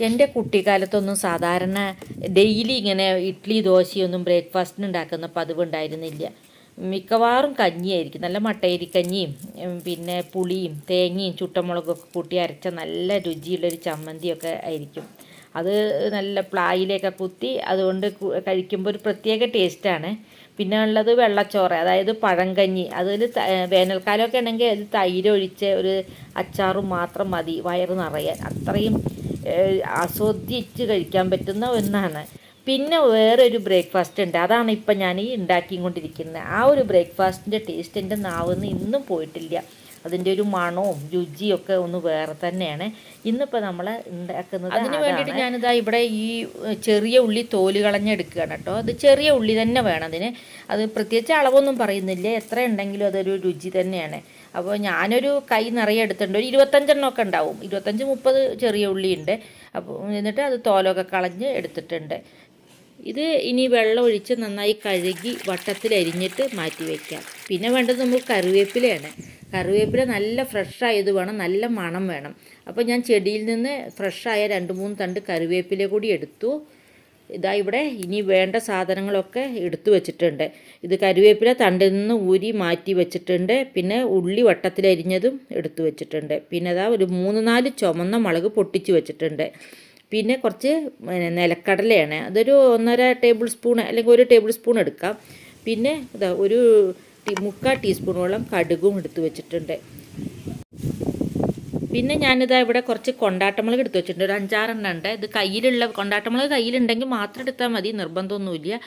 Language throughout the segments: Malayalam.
എൻ്റെ കുട്ടിക്കാലത്തൊന്നും സാധാരണ ഡെയിലി ഇങ്ങനെ ഇഡ്ഡലി ദോശയൊന്നും ബ്രേക്ക്ഫാസ്റ്റിന് ഉണ്ടാക്കുന്ന പതിവുണ്ടായിരുന്നില്ല. മിക്കവാറും കഞ്ഞിയായിരിക്കും, നല്ല മട്ടയരിക്കഞ്ഞിയും പിന്നെ പുളിയും തേങ്ങയും ചുട്ടമുളകൊക്കെ കൂട്ടി അരച്ച നല്ല രുചിയുള്ളൊരു ചമ്മന്തിയൊക്കെ ആയിരിക്കും. അത് നല്ല പ്ലായിലേക്ക് കുത്തി അതുകൊണ്ട് കഴിക്കുമ്പോൾ ഒരു പ്രത്യേക ടേസ്റ്റാണ്. പിന്നെ ഉള്ളത് വെള്ളച്ചോറ്, അതായത് പഴങ്കഞ്ഞി. അതിൽ വേനൽക്കാലമൊക്കെ ഉണ്ടെങ്കിൽ അതിൽ തൈര് ഒഴിച്ച ഒരു അച്ചാറും മാത്രം മതി വയറ് നിറയാൻ. അത്രയും ആസ്വദിച്ച് കഴിക്കാൻ പറ്റുന്ന ഒന്നാണ്. പിന്നെ വേറൊരു ബ്രേക്ക്ഫാസ്റ്റ് ഉണ്ട്, അതാണ് ഇപ്പം ഞാൻ ഈ ഉണ്ടാക്കിക്കൊണ്ടിരിക്കുന്നത്. ആ ഒരു ബ്രേക്ക്ഫാസ്റ്റിൻ്റെ ടേസ്റ്റ് എൻ്റെ നാവിന്ന് ഇന്നും പോയിട്ടില്ല. അതിൻ്റെ ഒരു മണവും രുചിയൊക്കെ ഒന്ന് വേറെ തന്നെയാണ്. ഇന്നിപ്പോൾ നമ്മൾ ഉണ്ടാക്കുന്നത് അതിന് വേണ്ടിയിട്ട് ഞാനിതാ ഇവിടെ ഈ ചെറിയ ഉള്ളി തോല് കളഞ്ഞെടുക്കുകയാണ് കേട്ടോ. അത് ചെറിയ ഉള്ളി തന്നെ വേണം അതിന്. അത് പ്രത്യേകിച്ച് അളവൊന്നും പറയുന്നില്ല, എത്ര ഉണ്ടെങ്കിലും അതൊരു രുചി തന്നെയാണ്. അപ്പോൾ ഞാനൊരു കൈ നിറയെ എടുത്തിട്ടുണ്ട്, ഒരു 25 ഉണ്ടാവും, 25-30 ചെറിയ ഉള്ളിയുണ്ട്. അപ്പോൾ എന്നിട്ട് അത് തോലൊക്കെ കളഞ്ഞ് എടുത്തിട്ടുണ്ട്. ഇത് ഇനി വെള്ളം ഒഴിച്ച് നന്നായി കഴുകി വട്ടത്തിലരിഞ്ഞിട്ട് മാറ്റി വയ്ക്കാം. പിന്നെ വേണ്ടത് നമുക്ക് കറിവേപ്പിലയാണ്. കറിവേപ്പില നല്ല ഫ്രഷായത് വേണം, നല്ല മണം വേണം. അപ്പോൾ ഞാൻ ചെടിയിൽ നിന്ന് ഫ്രഷായ 2-3 തണ്ട് കറിവേപ്പില കൂടി എടുത്തു. ഇതാ ഇവിടെ ഇനി വേണ്ട സാധനങ്ങളൊക്കെ എടുത്തു വെച്ചിട്ടുണ്ട്. ഇത് കറിവേപ്പില തണ്ടിൽ നിന്ന് ഊരി മാറ്റി വെച്ചിട്ടുണ്ട്. പിന്നെ ഉള്ളി വട്ടത്തിലരിഞ്ഞതും എടുത്തു വെച്ചിട്ടുണ്ട്. പിന്നെ അതാ ഒരു 3-4 ചുമന്ന മുളക് പൊട്ടിച്ച് വെച്ചിട്ടുണ്ട്. പിന്നെ കുറച്ച് നിലക്കടലയാണ്, അതൊരു 1.5 ടേബിൾ സ്പൂൺ അല്ലെങ്കിൽ 1 ടേബിൾ സ്പൂൺ എടുക്കാം. പിന്നെ ഇതാ ഒരു 3/4 ടീസ്പൂണോളം കടുകും എടുത്തു വെച്ചിട്ടുണ്ട്. പിന്നെ ഞാനിതാ ഇവിടെ കുറച്ച് കൊണ്ടാട്ടമുളക് എടുത്ത് വെച്ചിട്ടുണ്ട്, ഒരു 5-6 എണ്ണം ഉണ്ട്. ഇത് കയ്യിലുള്ള കൊണ്ടാട്ടമുളക് കയ്യിലുണ്ടെങ്കിൽ മാത്രം എടുത്താൽ മതി, നിർബന്ധമൊന്നുമില്ല.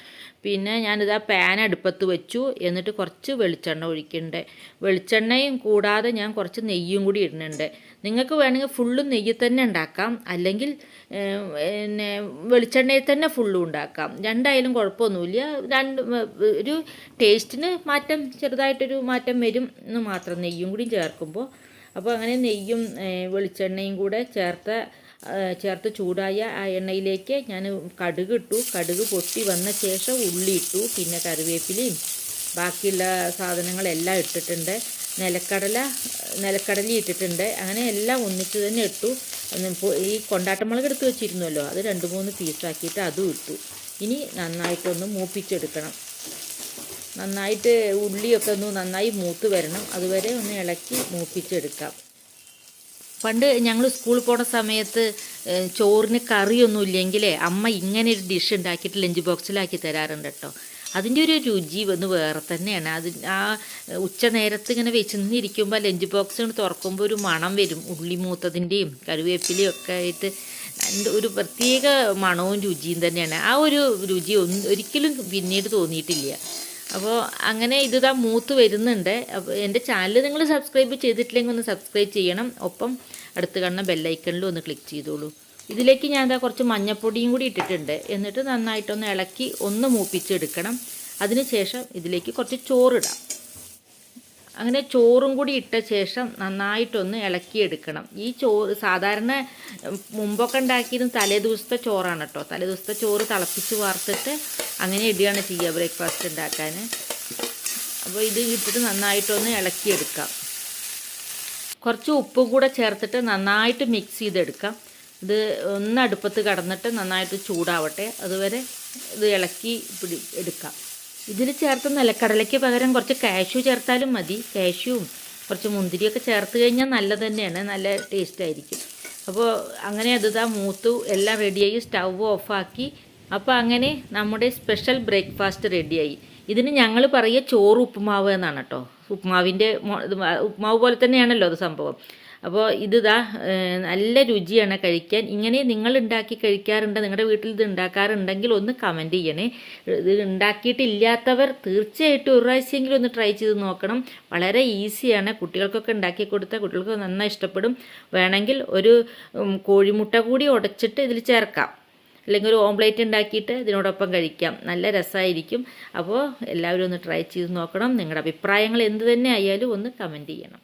പിന്നെ ഞാനിതാ പാൻ അടുപ്പത്ത് വെച്ചു, എന്നിട്ട് കുറച്ച് വെളിച്ചെണ്ണ ഒഴിക്കുന്നുണ്ട്. വെളിച്ചെണ്ണയും കൂടാതെ ഞാൻ കുറച്ച് നെയ്യും കൂടി ഇടുന്നുണ്ട്. നിങ്ങൾക്ക് വേണമെങ്കിൽ ഫുള്ളും നെയ്യിൽ തന്നെ ഉണ്ടാക്കാം, അല്ലെങ്കിൽ പിന്നെ വെളിച്ചെണ്ണയിൽ തന്നെ ഫുള്ളും ഉണ്ടാക്കാം. രണ്ടായാലും കുഴപ്പമൊന്നുമില്ല. ഒരു ടേസ്റ്റിന് മാറ്റം, ചെറുതായിട്ടൊരു മാറ്റം വരും എന്ന് മാത്രം നെയ്യും കൂടി ചേർക്കുമ്പോൾ. അപ്പോൾ അങ്ങനെ നെയ്യും വെളിച്ചെണ്ണയും കൂടെ ചേർത്ത് ചൂടായ ആ എണ്ണയിലേക്ക് ഞാൻ കടുക് ഇട്ടു. കടുക് പൊട്ടി വന്ന ശേഷം ഉള്ളി ഇട്ടു. പിന്നെ കറിവേപ്പിലയും ബാക്കിയുള്ള സാധനങ്ങളെല്ലാം ഇട്ടിട്ടുണ്ട്. നിലക്കടല ഇട്ടിട്ടുണ്ട്. അങ്ങനെ എല്ലാം ഒന്നിച്ച് തന്നെ ഇട്ടു. ഈ കൊണ്ടാട്ടമുളക് എടുത്ത് വെച്ചിരുന്നല്ലോ, അത് 2-3 പീസാക്കിയിട്ട് അതും ഇട്ടു. ഇനി നന്നായിട്ടൊന്ന് മൂപ്പിച്ചെടുക്കണം. നന്നായിട്ട് ഉള്ളിയൊക്കെ ഒന്ന് നന്നായി മൂത്ത് വരണം, അതുവരെ ഒന്ന് ഇളക്കി മൂപ്പിച്ചെടുക്കാം. പണ്ട് ഞങ്ങൾ സ്കൂളിൽ പോണ സമയത്ത് ചോറിന് കറിയൊന്നും ഇല്ലെങ്കിൽ അമ്മ ഇങ്ങനെ ഒരു ഡിഷ് ഉണ്ടാക്കിയിട്ട് ലഞ്ച് ബോക്സിലാക്കി തരാറുണ്ട് കേട്ടോ. അതിൻ്റെ ഒരു രുചി ഒന്ന് വേറെ തന്നെയാണ്. അത് ആ ഉച്ച നേരത്ത് ഇങ്ങനെ വെച്ചിരിക്കുമ്പോൾ ലഞ്ച് ബോക്സ് തുറക്കുമ്പോൾ ഒരു മണം വരും, ഉള്ളി മൂത്തതിൻ്റെയും കറിവേപ്പിലയും ഒക്കെ ആയിട്ട് ഒരു പ്രത്യേക മണവും രുചിയും തന്നെയാണ്. ആ ഒരു രുചി ഒരിക്കലും പിന്നീട് തോന്നിയിട്ടില്ല. അപ്പോൾ അങ്ങനെ ഇതാ മൂത്ത് വരുന്നുണ്ട്. അപ്പോൾ എൻ്റെ ചാനൽ നിങ്ങൾ സബ്സ്ക്രൈബ് ചെയ്തിട്ടില്ലെങ്കിൽ ഒന്ന് സബ്സ്ക്രൈബ് ചെയ്യണം. ഒപ്പം അടുത്ത് കാണുന്ന ബെല്ലൈക്കണിലും ഒന്ന് ക്ലിക്ക് ചെയ്തോളൂ. ഇതിലേക്ക് ഞാൻ കുറച്ച് മഞ്ഞൾപ്പൊടിയും കൂടി ഇട്ടിട്ടുണ്ട്. എന്നിട്ട് നന്നായിട്ടൊന്ന് ഇളക്കി ഒന്ന് മൂപ്പിച്ചെടുക്കണം. അതിനുശേഷം ഇതിലേക്ക് കുറച്ച് ചോറിടാം. അങ്ങനെ ചോറും കൂടി ഇട്ട ശേഷം നന്നായിട്ടൊന്ന് ഇളക്കിയെടുക്കണം. ഈ ചോറ് സാധാരണ മുമ്പൊക്കെ ഉണ്ടാക്കിയിരുന്ന തലേദിവസത്തെ ചോറാണ് കേട്ടോ. തലേദിവസത്തെ ചോറ് തിളപ്പിച്ച് വാർത്തിട്ട് അങ്ങനെ ഇടുകയാണ് ചെയ്യുക ബ്രേക്ക്ഫാസ്റ്റ് ഉണ്ടാക്കാൻ. അപ്പോൾ ഇത് ഇട്ടിട്ട് നന്നായിട്ടൊന്ന് ഇളക്കിയെടുക്കാം. കുറച്ച് ഉപ്പും കൂടെ ചേർത്തിട്ട് നന്നായിട്ട് മിക്സ് ചെയ്തെടുക്കാം. ഇത് ഒന്ന് അടുപ്പത്ത് കടന്നിട്ട് നന്നായിട്ട് ചൂടാവട്ടെ, അതുവരെ ഇത് ഇളക്കി എടുക്കാം. ഇതിൽ ചേർത്ത് നിലക്കടലയ്ക്ക് പകരം കുറച്ച് കാഷ്യൂ ചേർത്താലും മതി. കാഷ്യൂവും കുറച്ച് മുന്തിരിയൊക്കെ ചേർത്ത് കഴിഞ്ഞാൽ നല്ലത് തന്നെയാണ്, നല്ല ടേസ്റ്റ് ആയിരിക്കും. അപ്പോൾ അങ്ങനെ അത് മൂത്തു എല്ലാം റെഡിയായി, സ്റ്റവ് ഓഫാക്കി. അപ്പോൾ അങ്ങനെ നമ്മുടെ സ്പെഷ്യൽ ബ്രേക്ക്ഫാസ്റ്റ് റെഡിയായി. ഇതിന് ഞങ്ങൾ പറയുക ചോറ് ഉപ്പുമാവ് എന്നാണ് കേട്ടോ. ഉപ്പുമാവ് പോലെ തന്നെയാണല്ലോ അത് സംഭവം. അപ്പോൾ നല്ല രുചിയാണ് കഴിക്കാൻ. ഇങ്ങനെ നിങ്ങൾ ഉണ്ടാക്കി കഴിക്കാറുണ്ട്, നിങ്ങളുടെ വീട്ടിൽ ഇത് ഉണ്ടാക്കാറുണ്ടെങ്കിൽ ഒന്ന് കമൻറ്റ് ചെയ്യണേ. ഇത് ഉണ്ടാക്കിയിട്ടില്ലാത്തവർ തീർച്ചയായിട്ടും ഒരു പ്രാവശ്യമെങ്കിലും ഒന്ന് ട്രൈ ചെയ്ത് നോക്കണം. വളരെ ഈസിയാണ്. കുട്ടികൾക്കൊക്കെ ഉണ്ടാക്കി കൊടുത്താൽ കുട്ടികൾക്ക് നന്നായി ഇഷ്ടപ്പെടും. വേണമെങ്കിൽ ഒരു കോഴിമുട്ട കൂടി ഉടച്ചിട്ട് ഇതിൽ ചേർക്കാം, അല്ലെങ്കിൽ ഒരു ഓംപ്ലേറ്റ് ഉണ്ടാക്കിയിട്ട് ഇതിനോടൊപ്പം കഴിക്കാം. നല്ല രസമായിരിക്കും. അപ്പോൾ എല്ലാവരും ഒന്ന് ട്രൈ ചെയ്ത് നോക്കണം. നിങ്ങളുടെ അഭിപ്രായങ്ങൾ എന്ത് തന്നെ ആയാലും ഒന്ന് കമൻറ്റ് ചെയ്യണം.